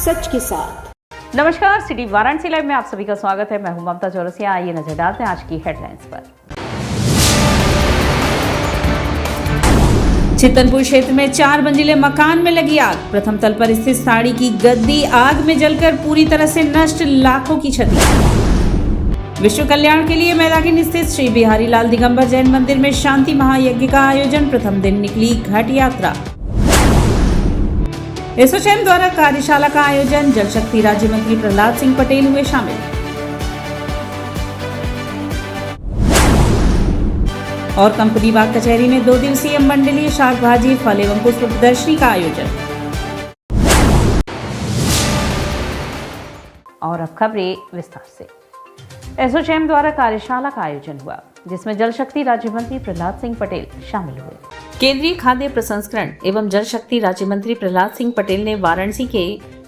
सच के साथ। नमस्कार, सिटी वाराणसी लाइव में आप सभी का स्वागत है। मैं हूं ममता चौरसिया। आइए नजर डालते हैं आज की हेडलाइंस पर। चितनपुर क्षेत्र में 4 मंजिले मकान में लगी आग। प्रथम तल पर स्थित साड़ी की गद्दी आग में जलकर पूरी तरह से नष्ट, लाखों की क्षति। विश्व कल्याण के लिए मैदागिन स्थित श्री बिहारी लाल दिगंबर जैन मंदिर में शांति महायज्ञ का आयोजन। प्रथम दिन निकली घाट यात्रा। एसोचैम द्वारा कार्यशाला का आयोजन। जल शक्ति राज्य मंत्री प्रहलाद सिंह पटेल हुए शामिल। और कंपनी बाग कचहरी में 2 दिवसीय मंडलीय शाक भाजी फल एवं पुष्प प्रदर्शनी का आयोजन। और अब खबरें विस्तार से। एसोचैम द्वारा कार्यशाला का आयोजन हुआ, जिसमें जल शक्ति राज्य मंत्री प्रहलाद सिंह पटेल शामिल हुए। केंद्रीय खाद्य प्रसंस्करण एवं जल शक्ति राज्य मंत्री प्रहलाद सिंह पटेल ने वाराणसी के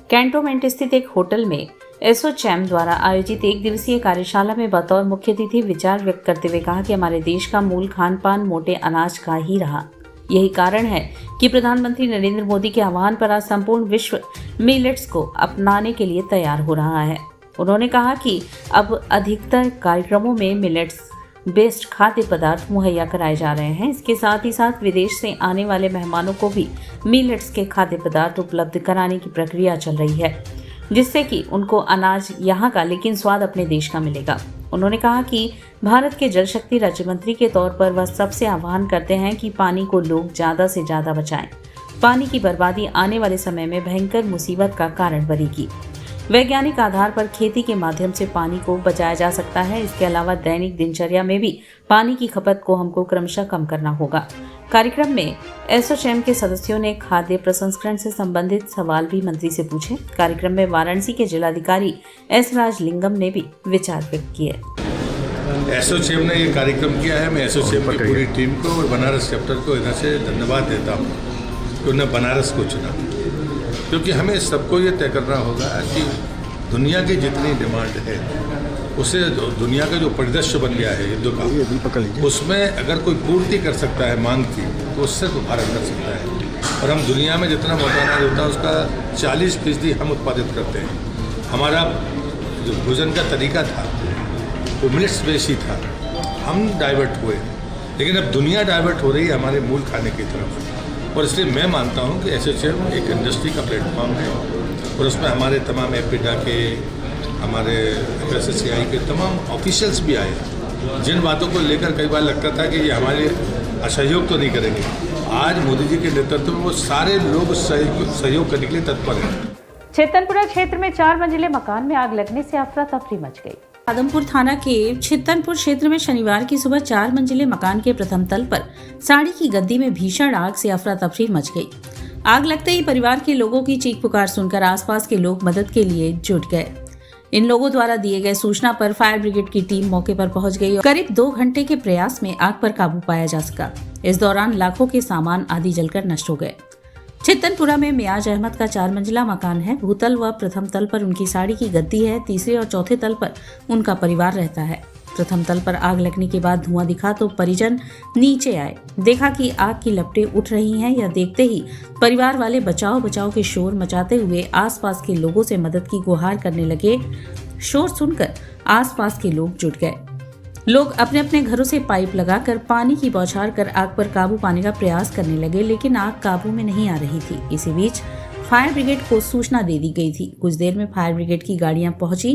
कैंटोनमेंट स्थित एक होटल में एसोचैम द्वारा आयोजित 1 दिवसीय कार्यशाला में बतौर मुख्य अतिथि विचार व्यक्त करते हुए कहा कि हमारे देश का मूल खान पान मोटे अनाज का ही रहा। यही कारण है कि प्रधानमंत्री नरेंद्र मोदी के आह्वान पर आज संपूर्ण विश्व मिलेट्स को अपनाने के लिए तैयार हो रहा है। उन्होंने कहा कि अब अधिकतर कार्यक्रमों में मिलेट्स बेस्ड खाद्य पदार्थ मुहैया कराए जा रहे हैं। इसके साथ ही साथ विदेश से आने वाले मेहमानों को भी मिलेट्स के खाद्य पदार्थ उपलब्ध कराने की प्रक्रिया चल रही है, जिससे कि उनको अनाज यहाँ का लेकिन स्वाद अपने देश का मिलेगा। उन्होंने कहा कि भारत के जल शक्ति राज्य मंत्री के तौर पर वह सबसे आह्वान करते हैं कि पानी को लोग ज़्यादा से ज़्यादा बचाएं। पानी की बर्बादी आने वाले समय में भयंकर मुसीबत का कारण बनेगी। वैज्ञानिक आधार पर खेती के माध्यम से पानी को बचाया जा सकता है। इसके अलावा दैनिक दिनचर्या में भी पानी की खपत को हमको क्रमशः कम करना होगा। कार्यक्रम में एसोचैम के सदस्यों ने खाद्य प्रसंस्करण से संबंधित सवाल भी मंत्री से पूछे। कार्यक्रम में वाराणसी के जिलाधिकारी एस राजलिंगम ने भी विचार व्यक्त किए। एसोचैम ने ये कार्यक्रम किया है। मैं एसोचैम की पूरी टीम को और बनारस चैप्टर को इधर से धन्यवाद देता हूँ कि उन्होंने बनारस को चुना, क्योंकि हमें सबको ये तय करना होगा कि दुनिया की जितनी डिमांड है उसे दुनिया का जो परिदृश्य बन गया है युद्ध का, उसमें अगर कोई पूर्ति कर सकता है मांग की तो उससे तो भारत कर सकता है। और हम दुनिया में जितना मोटा अनाज होता है उसका 40% हम उत्पादित करते हैं। हमारा जो भोजन का तरीका था वो मिलेट्स बेस्ड ही था। हम डाइवर्ट हुए, लेकिन अब दुनिया डाइवर्ट हो रही है हमारे मूल खाने की तरफ। और इसलिए मैं मानता हूं कि एसोचैम एक इंडस्ट्री का प्लेटफॉर्म है और उसमें हमारे तमाम एपिडा के, हमारे FSSAI के तमाम ऑफिशियल्स भी आए, जिन बातों को लेकर कई बार लगता था कि ये हमारे असहयोग तो नहीं करेंगे। आज मोदी जी के नेतृत्व में वो सारे लोग सहयोग करने के लिए तत्पर हैं। चितनपुरा क्षेत्र में 4 मंजिले मकान में आग लगने से अफरा तफरी मच गई। आदमपुर थाना के चितनपुर क्षेत्र में शनिवार की सुबह 4 मंजिले मकान के प्रथम तल पर साड़ी की गद्दी में भीषण आग से अफरा तफरी मच गई। आग लगते ही परिवार के लोगों की चीख पुकार सुनकर आसपास के लोग मदद के लिए जुट गए। इन लोगों द्वारा दिए गए सूचना पर फायर ब्रिगेड की टीम मौके पर पहुंच गई और करीब 2 घंटे के प्रयास में आग पर काबू पाया जा सका। इस दौरान लाखों के सामान आदि जलकर नष्ट हो गए। चितनपुरा में मियाज अहमद का 4 मंजिला मकान है। भूतल व प्रथम तल पर उनकी साड़ी की गद्दी है। तीसरे और चौथे तल पर उनका परिवार रहता है। प्रथम तल पर आग लगने के बाद धुआं दिखा तो परिजन नीचे आए, देखा कि आग की लपटें उठ रही हैं। यह देखते ही परिवार वाले बचाओ बचाओ के शोर मचाते हुए आसपास के लोगों से मदद की गुहार करने लगे। शोर सुनकर आसपास के लोग जुट गए। लोग अपने अपने घरों से पाइप लगाकर पानी की बौछार कर आग पर काबू पाने का प्रयास करने लगे, लेकिन आग काबू में नहीं आ रही थी। इसी बीच फायर ब्रिगेड को सूचना दे दी गई थी। कुछ देर में फायर ब्रिगेड की गाड़ियां पहुंची।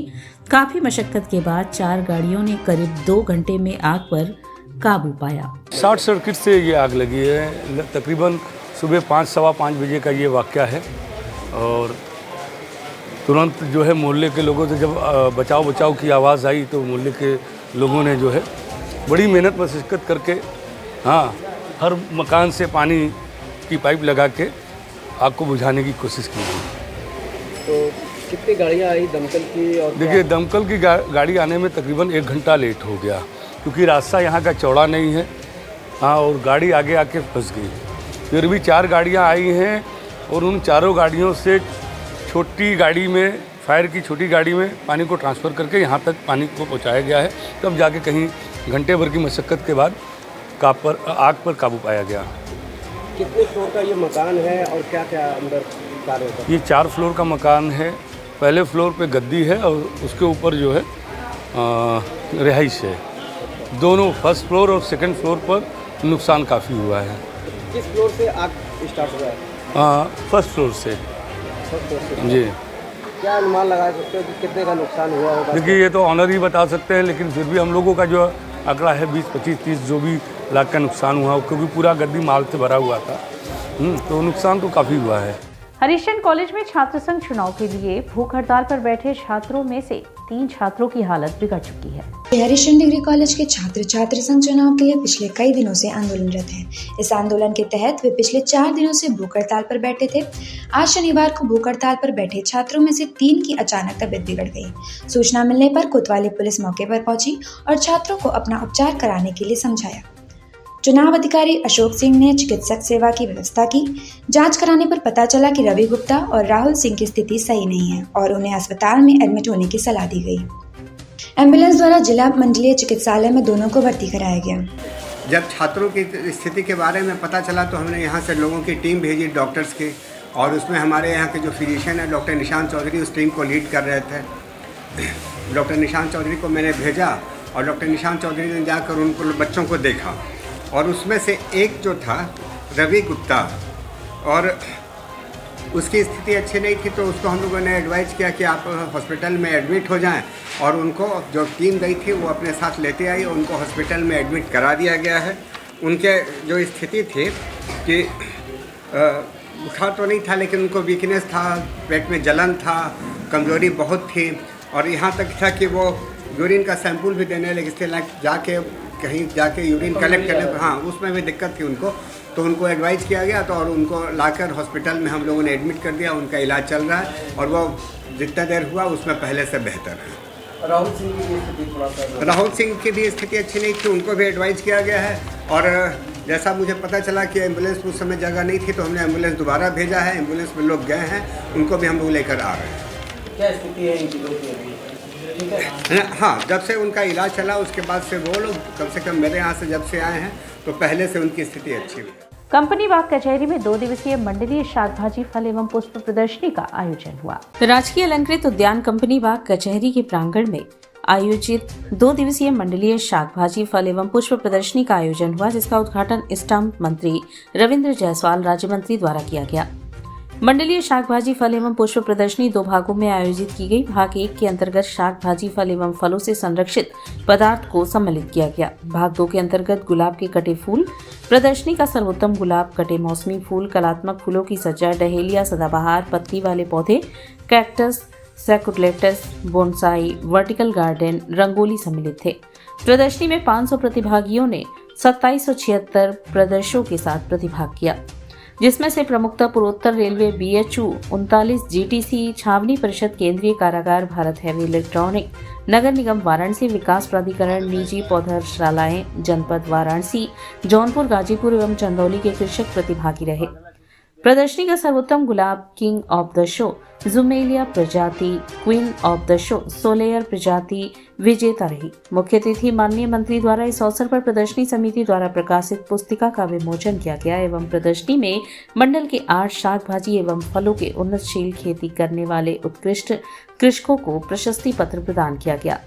काफी मशक्कत के बाद 4 गाड़ियों ने करीब 2 घंटे में आग पर काबू पाया। शॉर्ट सर्किट से ये आग लगी है। तकरीबन सुबह 5 सवा 5 बजे का ये वाकया है और तुरंत जो है मोहल्ले के लोगों से जब बचाव बचाव की आवाज़ आई तो मोहल्ले के लोगों ने जो है बड़ी मेहनत मशक्कत करके हर मकान से पानी की पाइप लगा के आग को बुझाने की कोशिश की। तो कितनी गाड़ियाँ आई दमकल की? और देखिए दमकल की गाड़ी आने में तकरीबन 1 घंटा लेट हो गया, क्योंकि रास्ता यहाँ का चौड़ा नहीं है। और गाड़ी आगे आके फंस गई। फिर भी 4 गाड़ियाँ आई हैं और उन चारों गाड़ियों से छोटी गाड़ी में, फायर की छोटी गाड़ी में पानी को ट्रांसफ़र करके यहाँ तक पानी को पहुँचाया गया है। तब जाके कहीं घंटे भर की मशक्क़त के बाद आग पर काबू पाया गया। कितने फ्लोर का ये मकान है और क्या क्या अंदर कार्य होता है? ये 4 फ्लोर का मकान है। पहले फ्लोर पे गद्दी है और उसके ऊपर जो है रिहाइश है। दोनों फर्स्ट फ्लोर और सेकंड फ्लोर पर नुकसान काफ़ी हुआ है। किस फ्लोर से आग स्टार्ट हुआ है? फर्स्ट फ्लोर से। फर्स्ट फ्लोर से। जी। क्या अनुमान लगा सकते हो कि कितने का नुकसान हुआ होगा? देखिए ये तो ऑनर ही बता सकते हैं, लेकिन फिर भी हम लोगों का जो आंकड़ा है 20, 25, 30 जो भी लाख का नुकसान हुआ, क्योंकि पूरा गद्दी माल से भरा हुआ था। तो नुकसान तो काफ़ी हुआ है। हरिश्चंद्र कॉलेज में छात्र संघ चुनाव के लिए भूख हड़ताल पर बैठे छात्रों में से 3 छात्रों की हालत बिगड़ चुकी है। हरिश्चंद्र डिग्री कॉलेज के छात्र संघ चुनाव के लिए पिछले कई दिनों से आंदोलनरत हैं। इस आंदोलन के तहत वे पिछले 4 दिनों से भूख हड़ताल पर बैठे थे। आज शनिवार को भूख हड़ताल पर बैठे छात्रों में से 3 की अचानक तबीयत बिगड़ गई। सूचना मिलने पर कोतवाली पुलिस मौके पर पहुंची और छात्रों को अपना उपचार कराने के लिए समझाया। चुनाव अधिकारी अशोक सिंह ने चिकित्सक सेवा की व्यवस्था की। जांच कराने पर पता चला कि रवि गुप्ता और राहुल सिंह की स्थिति सही नहीं है और उन्हें अस्पताल में एडमिट होने की सलाह दी गई। एम्बुलेंस द्वारा जिला मंडलीय चिकित्सालय में दोनों को भर्ती कराया गया। जब छात्रों की स्थिति के बारे में पता चला तो हमने यहाँ से लोगों की टीम भेजी डॉक्टर्स की, और उसमें हमारे यहाँ के जो फिजिशियन है डॉक्टर निशांत चौधरी उस टीम को लीड कर रहे थे। डॉक्टर निशांत चौधरी को मैंने भेजा और डॉक्टर निशांत चौधरी ने जाकर उनको बच्चों को देखा, और उसमें से एक जो था रवि गुप्ता, और उसकी स्थिति अच्छी नहीं थी, तो उसको हम लोगों ने एडवाइस किया कि आप हॉस्पिटल में एडमिट हो जाएं, और उनको जो टीम गई थी वो अपने साथ लेते आई, उनको हॉस्पिटल में एडमिट करा दिया गया है। उनके जो स्थिति थी कि बुखार तो नहीं था, लेकिन उनको वीकनेस था, पेट में जलन था, कमज़ोरी बहुत थी, और यहाँ तक था कि वो यूरिन का सैंपल भी देने लगे, इसके कहीं जाके यूरिन कलेक्ट करने, हाँ उसमें भी दिक्कत थी उनको, तो उनको एडवाइस किया गया, तो और उनको लाकर हॉस्पिटल में हम लोगों ने एडमिट कर दिया। उनका इलाज चल रहा है और वो जितना देर हुआ उसमें पहले से बेहतर है। राहुल सिंह की भी स्थिति थोड़ा सा, राहुल सिंह की भी स्थिति अच्छी नहीं थी, उनको भी एडवाइस किया गया है, और जैसा मुझे पता चला कि एम्बुलेंस उस समय जगह नहीं थी, तो हमने एम्बुलेंस दोबारा भेजा है। एम्बुलेंस में लोग गए हैं, उनको भी हम लोग लेकर आ रहे हैं। क्या स्थिति है इनकी लोगों की? ठीक है। हाँ, जब से उनका इलाज चला उसके बाद से वो लोग कम से कम मेरे यहाँ से जब से आए हैं तो पहले से उनकी स्थिति अच्छी हुई। कंपनी बाग कचहरी में 2 दिवसीय मंडलीय शाक भाजी फल एवं पुष्प प्रदर्शनी का आयोजन हुआ। राजकीय अलंकृत उद्यान कंपनी बाग कचहरी के प्रांगण में आयोजित 2 दिवसीय मंडलीय शाक भाजी फल एवं पुष्प प्रदर्शनी का आयोजन हुआ, जिसका उद्घाटन स्टाम्प मंत्री रविंद्र जायसवाल राज्य मंत्री द्वारा किया गया। मंडलीय शाक भाजी फल एवं पुष्प प्रदर्शनी 2 भागों में आयोजित की गई। भाग 1 के अंतर्गत शाक भाजी फल एवं फलों से संरक्षित पदार्थ को सम्मिलित किया गया। भाग 2 के अंतर्गत गुलाब के कटे फूल, प्रदर्शनी का सर्वोत्तम गुलाब, कटे मौसमी फूल, कलात्मक फूलों की सज्जा, डहेलिया, सदाबहार, पत्ती वाले पौधे, cactus, succulents, bonsai, vertical garden, rangoli सम्मिलित थे। प्रदर्शनी में 500 प्रतिभागियों ने 2776 प्रदर्शनों के साथ प्रतिभाग किया, जिसमें से प्रमुखता पूर्वोत्तर रेलवे, BHU 39, GTC, छावनी परिषद, केंद्रीय कारागार, भारत हैवी इलेक्ट्रॉनिक, नगर निगम वाराणसी, विकास प्राधिकरण, निजी पौधशालाएं, जनपद वाराणसी, जौनपुर, गाजीपुर एवं चंदौली के कृषक प्रतिभागी रहे। प्रदर्शनी का सर्वोत्तम गुलाब किंग ऑफ द शो, जुमेलिया प्रजाति क्वीन ऑफ द शो, सोलेयर प्रजाति विजेता रही। मुख्य अतिथि माननीय मंत्री द्वारा इस अवसर पर प्रदर्शनी समिति द्वारा प्रकाशित पुस्तिका का विमोचन किया गया एवं प्रदर्शनी में मंडल के 8 शाक भाजी एवं फलों के उन्नतशील खेती करने वाले उत्कृष्ट कृषकों को प्रशस्ति पत्र प्रदान किया गया।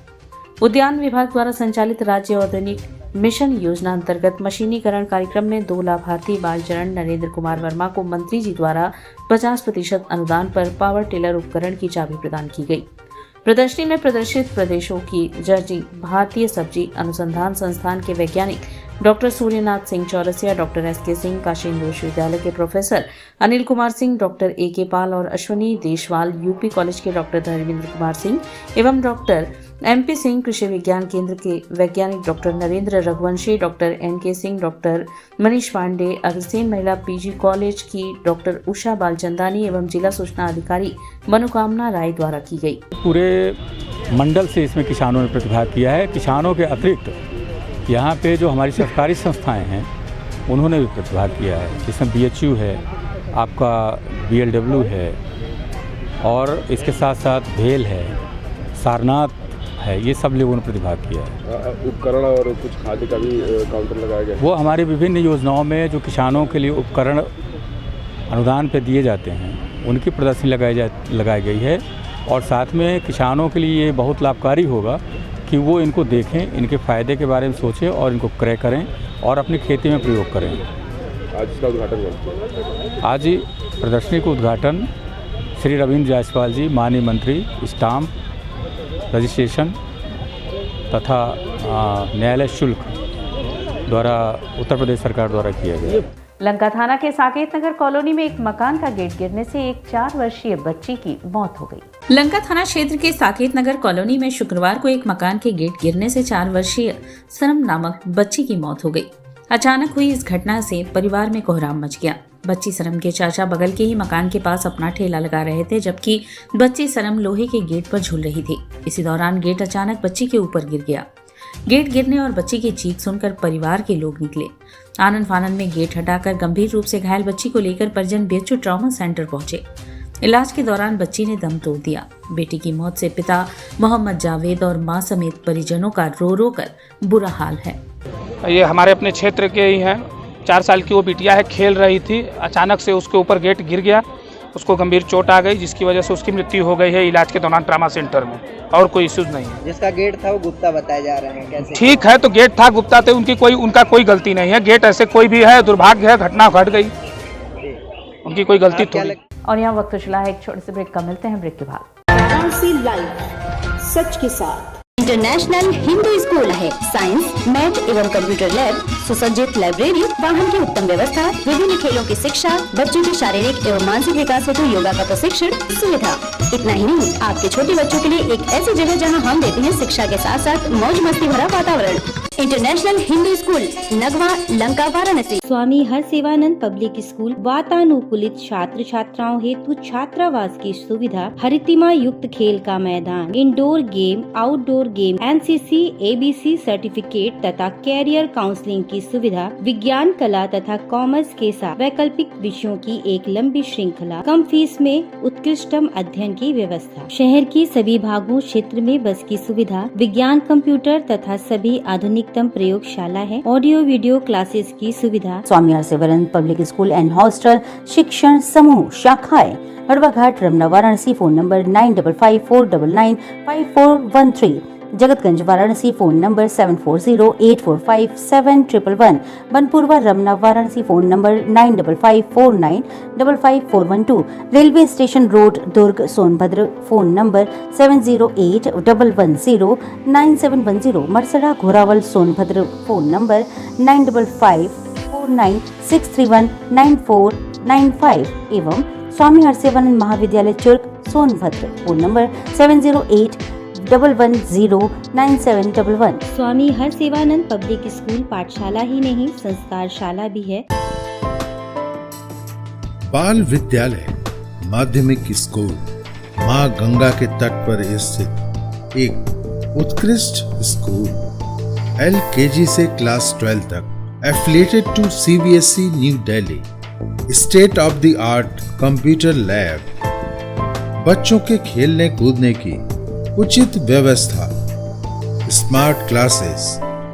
उद्यान विभाग द्वारा संचालित राज्य औद्योगिक मिशन योजना अंतर्गत मशीनीकरण कार्यक्रम में 2 लाभार्थी बालचरण नरेंद्र कुमार वर्मा को मंत्री जी द्वारा 50% अनुदान पर पावर टिलर उपकरण की चाबी प्रदान की गई। प्रदर्शनी में प्रदर्शित प्रदेशों की जर्जी भारतीय सब्जी अनुसंधान संस्थान के वैज्ञानिक doctor Suryanath Singh Chaurasia, doctor SK Singh, Kashi Hindu Vishwavidyalaya के professor Anil Kumar Singh, doctor AK Pal और अश्वनी देशवाल, UP कॉलेज के डॉक्टर धर्मेंद्र कुमार सिंह एवं डॉक्टर MP सिंह, कृषि विज्ञान केंद्र के वैज्ञानिक doctor Narendra Raghuvanshi, doctor NK Singh, doctor Manish Pandey, Agrasen Mahila PG college की डॉक्टर उषा बालचंदानी एवं जिला सूचना अधिकारी मनोकामना राय द्वारा की गई। पूरे मंडल से इसमें किसानों ने प्रतिभाग किया है। किसानों के अतिरिक्त यहाँ पे जो हमारी सरकारी संस्थाएं हैं उन्होंने भी प्रतिभाग किया है, जिसमें BHU है, आपका BLW है, और इसके साथ साथ भेल है, सारनाथ है, ये सब लोगों ने प्रतिभाग किया है। उपकरण और कुछ खाद्य का भी काउंटर लगाया गया है। वो हमारी विभिन्न योजनाओं में जो किसानों के लिए उपकरण अनुदान पे दिए जाते हैं उनकी प्रदर्शनी लगाई गई है। और साथ में किसानों के लिए ये बहुत लाभकारी होगा कि वो इनको देखें, इनके फ़ायदे के बारे में सोचें और इनको क्रय करें और अपनी खेती में प्रयोग करें। आज इसका उद्घाटन करें। आज ही प्रदर्शनी का उद्घाटन श्री रविंद्र जायसवाल जी, माननीय मंत्री, स्टाम्प, रजिस्ट्रेशन तथा न्यायालय शुल्क द्वारा उत्तर प्रदेश सरकार द्वारा किया गया। लंका थाना के साकेत नगर कॉलोनी में एक मकान का गेट गिरने से एक 4 वर्षीय बच्ची की मौत हो गई। लंका थाना क्षेत्र के साकेत नगर कॉलोनी में शुक्रवार को एक मकान के गेट गिरने से 4 वर्षीय सरम नामक बच्ची की मौत हो गई। अचानक हुई इस घटना से परिवार में कोहराम मच गया। बच्ची सरम के चाचा बगल के ही मकान के पास अपना ठेला लगा रहे थे, जबकि बच्ची सरम लोहे के गेट पर झूल रही थी। इसी दौरान गेट अचानक बच्ची के ऊपर गिर गया। गेट गिरने और बच्ची की चीख सुनकर परिवार के लोग निकले। आनन फानन में गेट हटाकर गंभीर रूप से घायल बच्ची को लेकर परिजन बीएचयू ट्रॉमा सेंटर पहुंचे। इलाज के दौरान बच्ची ने दम तोड़ दिया। बेटी की मौत से पिता मोहम्मद जावेद और मां समेत परिजनों का रो रो कर बुरा हाल है। ये हमारे अपने क्षेत्र के ही हैं। 4 साल की वो बिटिया है, खेल रही थी, अचानक से उसके ऊपर गेट गिर गया, उसको गंभीर चोट आ गई, जिसकी वजह से उसकी मृत्यु हो गई है इलाज के दौरान ट्रामा सेंटर में। और कोई इश्यूज नहीं है। जिसका गेट था वो गुप्ता बताए जा रहे हैं, कैसे? ठीक है, तो गेट था, गुप्ता थे, उनका कोई गलती नहीं है। गेट ऐसे कोई भी है, दुर्भाग्य है, घटना घट गई, उनकी कोई गलती थोड़ी। और यहाँ वक्त चला है एक छोटे से ब्रेक का, मिलते हैं ब्रेक के बाद। वाराणसी लाइव सच के साथ इंटरनेशनल हिंदू स्कूल है। साइंस, मैथ एवं कंप्यूटर लैब, सुसज्जित लाइब्रेरी, वाहन की उत्तम व्यवस्था, विभिन्न खेलों की शिक्षा, बच्चों के शारीरिक एवं मानसिक विकास हेतु योगा का प्रशिक्षण सुविधा। इतना ही नहीं, आपके छोटे बच्चों के लिए एक ऐसी जगह जहां हम देते हैं शिक्षा के साथ साथ मौज मस्ती भरा वातावरण। International Hindu school, Nagwa, Lanka, Varanasi. Swami Harsevanand public school वातानुकूलित छात्र छात्राओं हेतु छात्रावास की सुविधा, हरितिमा युक्त खेल का मैदान, indoor game, outdoor game, NCC, ABC certificate तथा कैरियर काउंसलिंग की सुविधा, विज्ञान, कला तथा कॉमर्स के साथ वैकल्पिक विषयों की एक लंबी श्रृंखला, कम फीस में उत्कृष्टम अध्ययन की व्यवस्था। शहर की सभी भागों क्षेत्र में बस की सुविधा, विज्ञान, कंप्यूटर तथा सभी आधुनिकतम प्रयोगशाला है, ऑडियो वीडियो क्लासेस की सुविधा। Swami Harsevanand public school and hostel शिक्षण समूह शाखाएं Harwa Ghat, Ramna, Varanasi. Phone number 9554995413। Jagatganj, Varanasi. Phone number 7408457111। Banpurwa, Ramna, Varanasi. Phone number 9554955412। Railway station road, Durg, Sonbhadra. Phone number 7081109710। Marsada, Ghorawal, Sonbhadra. Phone number 955496319495 एवं स्वामी हरसेवानंद महाविद्यालय Churk, Sonbhadra. Phone number 7081109711। Swami Harsevanand public school पाठशाला ही नहीं, संस्कारशाला भी है। बाल विद्यालय माध्यमिक स्कूल मां गंगा के तट पर स्थित एक उत्कृष्ट स्कूल, LKG से क्लास 12 तक, affiliated to CBSE new Delhi, state of the art computer lab, बच्चों के खेलने कूदने की उचित व्यवस्था, smart classes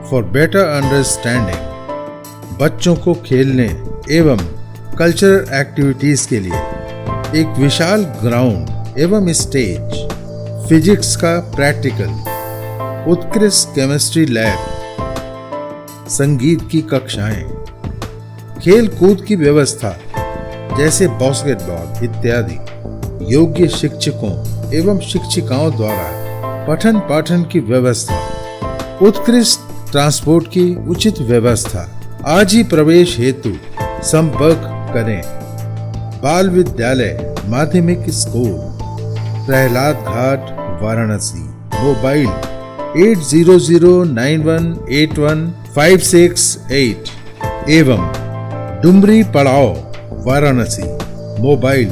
for better understanding, बच्चों को खेलने एवं कल्चरल एक्टिविटीज के लिए एक विशाल ग्राउंड एवं स्टेज, फिजिक्स का प्रैक्टिकल, उत्कृष्ट केमिस्ट्री लैब, संगीत की कक्षाएं, खेल कूद की व्यवस्था जैसे बास्केटबॉल इत्यादि, योग्य शिक्षकों एवं शिक्षिकाओं द्वारा पठन पाठन की व्यवस्था, उत्कृष्ट ट्रांसपोर्ट की उचित व्यवस्था। आज ही प्रवेश हेतु संपर्क करें। बाल विद्यालय माध्यमिक स्कूल, प्रहलाद घाट, वाराणसी। मोबाइल 8009181568 एवं डुमरी पड़ाव, वाराणसी। मोबाइल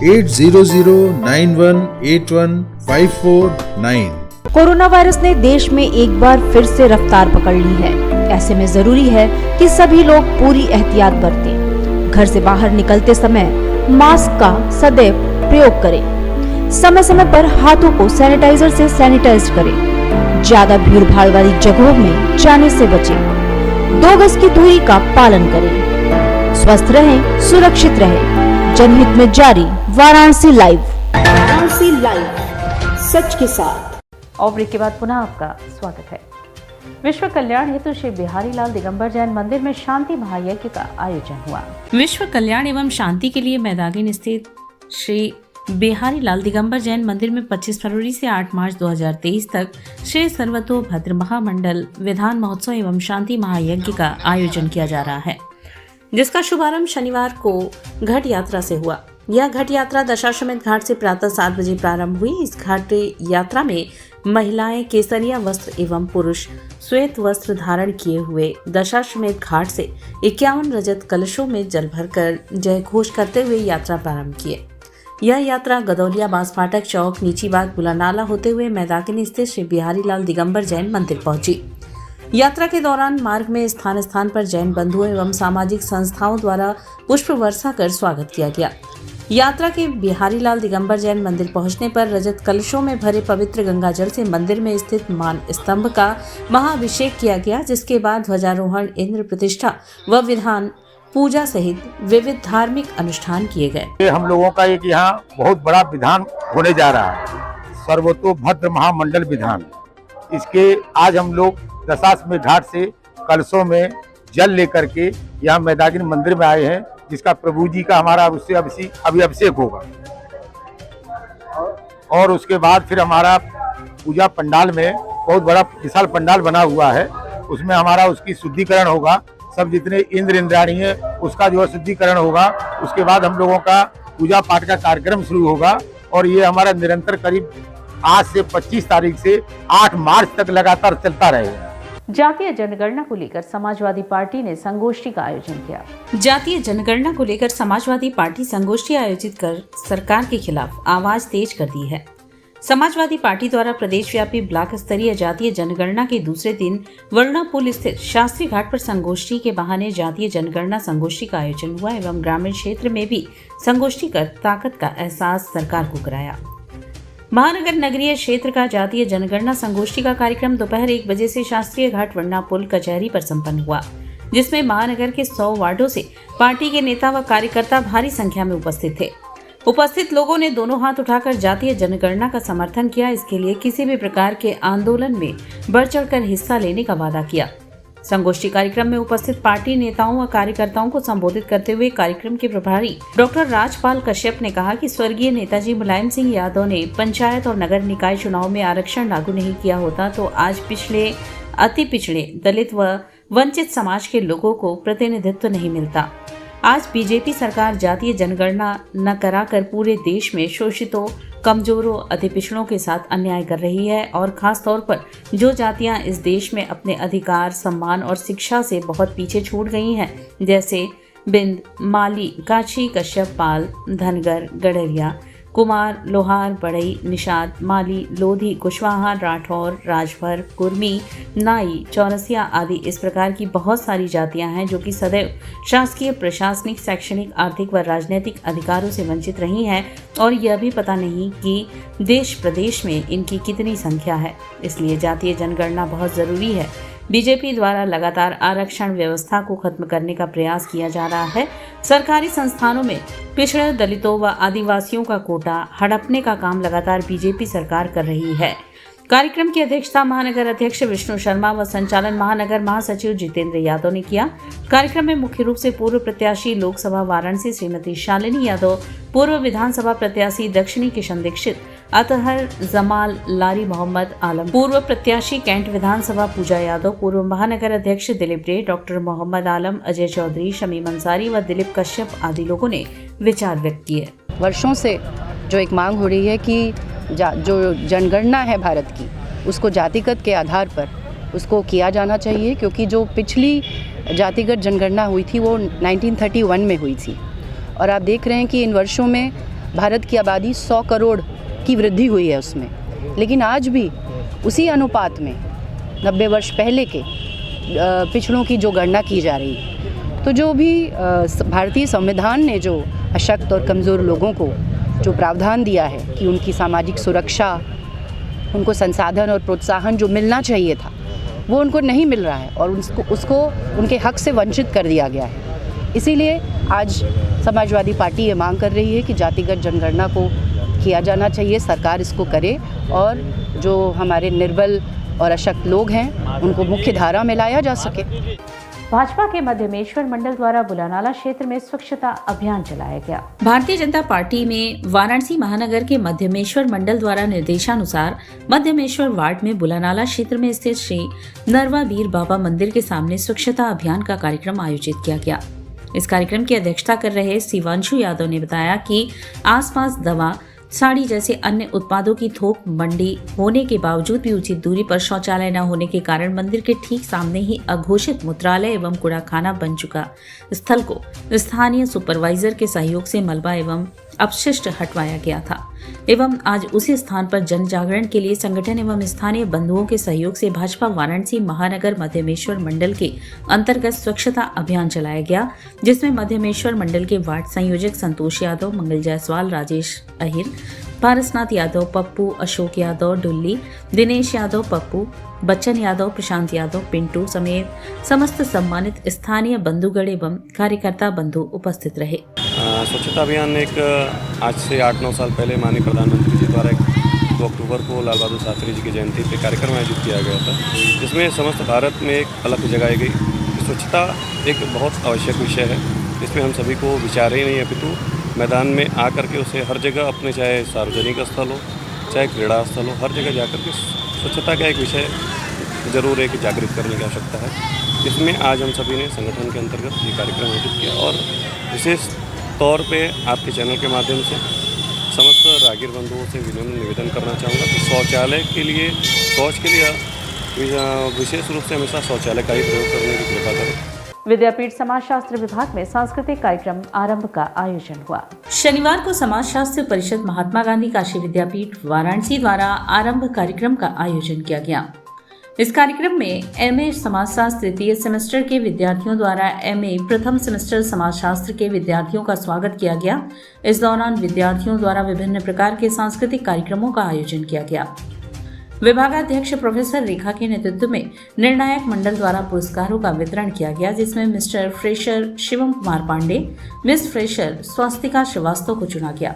8009181549। कोरोना वायरस ने देश में एक बार फिर से रफ्तार पकड़ ली है। ऐसे में जरूरी है कि सभी लोग पूरी एहतियात बरतें। घर से बाहर निकलते समय मास्क का सदैव प्रयोग करें। समय समय पर हाथों को सैनिटाइजर से सैनिटाइज करें। ज्यादा भीड़ भाड़ वाली जगहों में जाने से बचें। 2 गज की दूरी का पालन करें। स्वस्थ रहें, सुरक्षित रहें। जनहित में जारी वाराणसी लाइव। वाराणसी लाइव, सच के साथ। और ब्रेक के बाद पुनः आपका स्वागत है। विश्व कल्याण हेतु श्री बिहारी लाल दिगंबर जैन मंदिर में शांति महायज्ञ का आयोजन हुआ। विश्व कल्याण एवं शांति के लिए मैदागिन स्थित श्री बिहारी लाल दिगंबर जैन मंदिर में 25 फरवरी से 8 मार्च 2023 तक श्री सर्वतोभद्र महामंडल विधान महोत्सव एवं शांति महायज्ञ का आयोजन किया जा रहा है, जिसका शुभारंभ शनिवार को घट यात्रा से हुआ। यह घट यात्रा दशाश्वमेध घाट से प्रातः 7 बजे प्रारंभ हुई। इस घाट यात्रा में महिलाएं केसरिया वस्त्र एवं पुरुष श्वेत वस्त्र धारण किए हुए दशाश्वमेध घाट से 51 रजत कलशों में जल भरकर जय घोष करते हुए यात्रा प्रारंभ किए। यह यात्रा गदौलिया बांस फाटक चौक नीचीबाग बुलानाला होते हुए मैदाकिनी स्थित श्री बिहारी लाल दिगंबर जैन मंदिर पहुंची। यात्रा के दौरान मार्ग में स्थान स्थान पर जैन बंधुओं एवं सामाजिक संस्थाओं द्वारा पुष्प वर्षा कर स्वागत किया गया। यात्रा के बिहारी लाल दिगंबर जैन मंदिर पहुंचने पर रजत कलशों में भरे पवित्र गंगा जल से मंदिर में स्थित मान स्तंभ का महाअभिषेक किया गया, जिसके बाद ध्वजारोहण, इंद्र प्रतिष्ठा व विधान पूजा सहित विविध धार्मिक अनुष्ठान किए गए। हम लोगों का एक यहाँ बहुत बड़ा विधान होने जा रहा है, सर्वतोभद्र महामंडल विधान। इसके आज हम लोग दशाश्वमेध घाट से कलशों में जल लेकर के यहाँ मैदागिनी मंदिर में आए हैं, जिसका प्रभु जी का हमारा उससे अभी अभिषेक होगा। और उसके बाद फिर हमारा पूजा पंडाल में बहुत बड़ा विशाल पंडाल बना हुआ है, उसमें हमारा उसकी शुद्धिकरण होगा। सब जितने इंद्र इंद्राणी है उसका जो है शुद्धिकरण होगा। उसके बाद हम लोगों का पूजा पाठ का कार्यक्रम शुरू होगा और ये हमारा निरंतर करीब आज से 25 तारीख से 8 मार्च तक लगातार चलता रहेगा। जातीय जनगणना को लेकर समाजवादी पार्टी ने संगोष्ठी का आयोजन किया। जातीय जनगणना को लेकर समाजवादी पार्टी संगोष्ठी आयोजित कर सरकार के खिलाफ आवाज तेज कर दी है। समाजवादी पार्टी द्वारा प्रदेश व्यापी ब्लॉक स्तरीय जातीय जनगणना के दूसरे दिन वरुणा पुल स्थित शास्त्री घाट पर संगोष्ठी के बहाने जातीय जनगणना संगोष्ठी का आयोजन हुआ एवं ग्रामीण क्षेत्र में भी संगोष्ठी कर ताकत का एहसास सरकार को कराया। महानगर नगरीय क्षेत्र का जातीय जनगणना संगोष्ठी का कार्यक्रम दोपहर 1 बजे से शास्त्रीय घाट वरुणा पुल कचहरी पर संपन्न हुआ, जिसमें महानगर के 100 वार्डों से पार्टी के नेता व कार्यकर्ता भारी संख्या में उपस्थित थे। उपस्थित लोगों ने दोनों हाथ उठाकर जातीय जनगणना का समर्थन किया। इसके लिए किसी भी प्रकार के आंदोलन में बढ़ चढ़कर हिस्सा लेने का वादा किया। संगोष्ठी कार्यक्रम में उपस्थित पार्टी नेताओं व कार्यकर्ताओं को संबोधित करते हुए कार्यक्रम के प्रभारी डॉक्टर राजपाल कश्यप ने कहा कि स्वर्गीय नेताजी मुलायम सिंह यादव ने पंचायत और नगर निकाय चुनाव में आरक्षण लागू नहीं किया होता तो आज अति पिछड़े दलित व वंचित समाज के लोगों को प्रतिनिधित्व नहीं मिलता। आज बीजेपी सरकार जातीय जनगणना न कराकर पूरे देश में शोषितों, कमजोरों, अति पिछड़ों के साथ अन्याय कर रही है और खास तौर पर जो जातियां इस देश में अपने अधिकार, सम्मान और शिक्षा से बहुत पीछे छूट गई हैं, जैसे बिंद, माली, काछी, कश्यप, पाल, धनगर, गडरिया, कुमार, लोहार, बढ़ई, निषाद, माली, लोधी, कुशवाहा, राठौर, राजभर, कुर्मी, नाई, चौरसिया आदि इस प्रकार की बहुत सारी जातियां हैं जो कि सदैव शासकीय, प्रशासनिक, शैक्षणिक, आर्थिक व राजनीतिक अधिकारों से वंचित रही हैं और यह भी पता नहीं कि देश प्रदेश में इनकी कितनी संख्या है। इसलिए जातीय जनगणना बहुत ज़रूरी है। बीजेपी द्वारा लगातार आरक्षण व्यवस्था को खत्म करने का प्रयास किया जा रहा है। सरकारी संस्थानों में पिछड़े दलितों व आदिवासियों का कोटा हड़पने का काम लगातार बीजेपी सरकार कर रही है। कार्यक्रम की अध्यक्षता महानगर अध्यक्ष विष्णु शर्मा व संचालन महानगर महासचिव जितेंद्र यादव ने किया। कार्यक्रम में मुख्य रूप से पूर्व प्रत्याशी लोकसभा वाराणसी श्रीमती शालिनी यादव, पूर्व विधानसभा प्रत्याशी दक्षिणी किशन दीक्षित, अतहर जमाल, लारी मोहम्मद आलम, पूर्व प्रत्याशी कैंट विधानसभा पूजा यादव, पूर्व महानगर अध्यक्ष दिलीप रे, डॉक्टर मोहम्मद आलम, अजय चौधरी, शमीम अंसारी व दिलीप कश्यप आदि लोगों ने विचार व्यक्त किए। वर्षों से जो एक मांग हो रही है कि जो जनगणना है भारत की, उसको जातिगत के आधार पर उसको किया जाना चाहिए, क्योंकि जो पिछली जातिगत जनगणना हुई थी वो 1931 में हुई थी और आप देख रहे हैं कि इन वर्षों में भारत की आबादी 100 करोड़ की वृद्धि हुई है उसमें, लेकिन आज भी उसी अनुपात में 90 वर्ष पहले के पिछड़ों की जो गणना की जा रही है। तो जो भी भारतीय संविधान ने जो अशक्त और कमज़ोर लोगों को जो प्रावधान दिया है कि उनकी सामाजिक सुरक्षा, उनको संसाधन और प्रोत्साहन जो मिलना चाहिए था वो उनको नहीं मिल रहा है और उसको उनके हक से वंचित कर दिया गया है। इसीलिए आज समाजवादी पार्टी ये मांग कर रही है कि जातिगत जनगणना को किया जाना चाहिए, सरकार इसको करे और जो हमारे निर्बल और अशक्त लोग हैं उनको मुख्य धारा में लाया जा सके। भाजपा के मध्यमेश्वर मंडल द्वारा बुलानाला क्षेत्र में स्वच्छता अभियान चलाया गया। भारतीय जनता पार्टी में वाराणसी महानगर के मध्यमेश्वर मंडल द्वारा निर्देशानुसार मध्यमेश्वर वार्ड में बुलानाला क्षेत्र में स्थित श्री नरवा बीर बाबा मंदिर के सामने स्वच्छता अभियान का कार्यक्रम आयोजित किया गया। इस कार्यक्रम की अध्यक्षता कर रहे शिवांशु यादव ने बताया कि आसपास दवा, साड़ी जैसे अन्य उत्पादों की थोक मंडी होने के बावजूद भी उचित दूरी पर शौचालय न होने के कारण मंदिर के ठीक सामने ही अघोषित मूत्रालय एवं कूड़ाखाना बन चुका स्थल को स्थानीय सुपरवाइजर के सहयोग से मलबा एवं अपशिष्ट हटवाया गया था एवं आज उसी स्थान पर जन जागरण के लिए संगठन एवं स्थानीय बंधुओं के सहयोग से भाजपा वाराणसी महानगर मध्यमेश्वर मंडल के अंतर्गत स्वच्छता अभियान चलाया गया, जिसमें मध्यमेश्वर मंडल के वार्ड संयोजक संतोष यादव, मंगल जायसवाल, राजेश अहिर, पारसनाथ यादव, पप्पू, अशोक यादव, डुल्ली, दिनेश यादव, पप्पू, बच्चन यादव, प्रशांत यादव, पिंटू समेत समस्त सम्मानित स्थानीय बंधुगण एवं कार्यकर्ता बंधु उपस्थित रहे। स्वच्छता अभियान एक आज से 8-9 साल पहले माननीय प्रधानमंत्री जी द्वारा 2 अक्टूबर को लाल बहादुर शास्त्री जी की जयंती पे कार्यक्रम आयोजित किया गया था, जिसमें समस्त भारत में एक अलख जगाई गई कि स्वच्छता एक बहुत आवश्यक विषय है। इसमें हम सभी को विचार ही नहीं है, अपितु मैदान में आकर के उसे हर जगह अपने, चाहे सार्वजनिक स्थल हो, चाहे क्रीड़ा स्थल हो, हर जगह जाकर के स्वच्छता का एक विषय ज़रूर एक जागृत करने की आवश्यकता है। इसमें आज हम सभी ने संगठन के अंतर्गत ये कार्यक्रम आयोजित किया और विशेष तौर पे आपके चैनल के माध्यम से समस्त राहगीर बंधुओं से विनम्र निवेदन करना चाहूँगा कि शौचालय के लिए, शौच के लिए विशेष रूप से हमेशा शौचालय का ही प्रयोग करने की कृपा करें। विद्यापीठ समाजशास्त्र विभाग में सांस्कृतिक कार्यक्रम आरंभ का आयोजन हुआ। शनिवार को समाजशास्त्र परिषद महात्मा गांधी काशी विद्यापीठ वाराणसी द्वारा आरंभ कार्यक्रम का आयोजन किया गया। इस कार्यक्रम में एमए समाजशास्त्र तृतीय सेमेस्टर के विद्यार्थियों द्वारा एमए प्रथम सेमेस्टर समाजशास्त्र के विद्यार्थियों का स्वागत किया गया। इस दौरान विद्यार्थियों द्वारा विभिन्न प्रकार के सांस्कृतिक कार्यक्रमों का आयोजन किया गया। विभागाध्यक्ष प्रोफेसर रेखा के नेतृत्व में निर्णायक मंडल द्वारा पुरस्कारों का वितरण किया गया, जिसमें mister fresher Shivam Kumar Pandey, miss fresher Swastika Srivastava को चुना गया।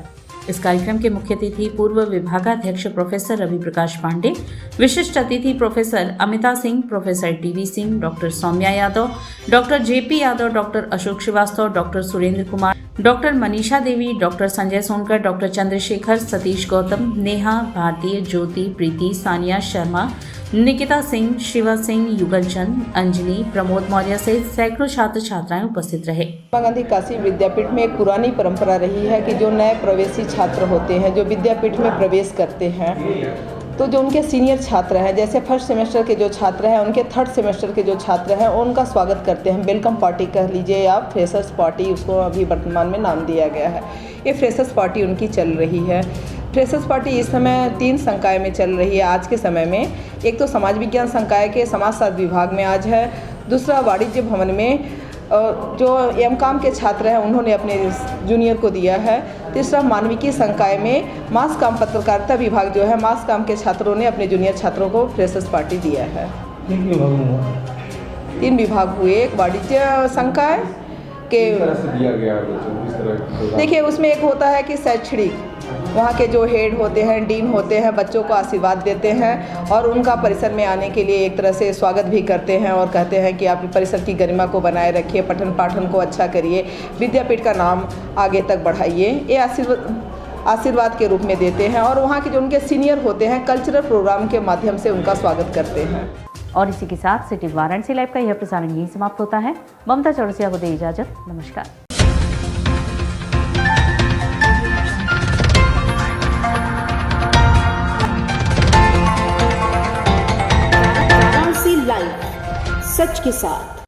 इस कार्यक्रम के मुख्य अतिथि पूर्व विभागाध्यक्ष प्रोफेसर रवि प्रकाश पांडे, विशिष्ट अतिथि professor Amita Singh, professor TV Singh, doctor Saumya Yadav, doctor JP Yadav, doctor Ashok Srivastava, doctor Surendra Kumar, doctor Manisha Devi, doctor Sanjay Sonkar, doctor Chandrashekhar, Satish Gautam, Neha Bharatiya, Jyoti, प्रीति, सानिया शर्मा, निकिता सिंह, शिवा सिंह, युगल चंद, अंजलि, प्रमोद मौर्य सहित सैकड़ों छात्र छात्राएं उपस्थित रहे। महात्मा गांधी काशी विद्यापीठ में एक पुरानी परंपरा रही है कि जो नए प्रवेशी छात्र होते हैं, जो विद्यापीठ में प्रवेश करते हैं, तो जो उनके सीनियर छात्र हैं, जैसे फर्स्ट सेमेस्टर के जो छात्र हैं, उनके थर्ड सेमेस्टर के जो छात्र हैं, उनका स्वागत करते हैं। वेलकम पार्टी कह लीजिए या फ्रेशर्स पार्टी, उसको अभी वर्तमान में नाम दिया गया है। ये फ्रेशर्स पार्टी उनकी चल रही है। फ्रेशर्स पार्टी इस समय 3 संकाय में चल रही है आज के समय में। एक तो समाज विज्ञान संकाय के समाजशास्त्र विभाग में आज है, दूसरा वाणिज्य भवन में जो एमकॉम के छात्र हैं उन्होंने अपने जूनियर को दिया है, तीसरा मानविकी संकाय में मास काम पत्रकारिता विभाग जो है, मास काम के छात्रों ने अपने जूनियर छात्रों को फ्रेशर्स पार्टी दिया है। 3 विभाग हुए। एक वाणिज्य संकाय के देखिए, उसमें एक होता है कि शैक्षणिक, वहाँ के जो हेड होते हैं, डीन होते हैं, बच्चों को आशीर्वाद देते हैं और उनका परिसर में आने के लिए एक तरह से स्वागत भी करते हैं और कहते हैं कि आप परिसर की गरिमा को बनाए रखिए, पठन पाठन को अच्छा करिए, विद्यापीठ का नाम आगे तक बढ़ाइए। ये आशीर्वाद के रूप में देते हैं और वहाँ के जो उनके सीनियर होते हैं कल्चरल प्रोग्राम के माध्यम से उनका स्वागत करते हैं। और इसी के साथ सिटी वाराणसी लाइव का यह प्रसारण यहीं समाप्त होता है। ममता चौरसिया को दे इजाजत। नमस्कार। लाइव, सच के साथ।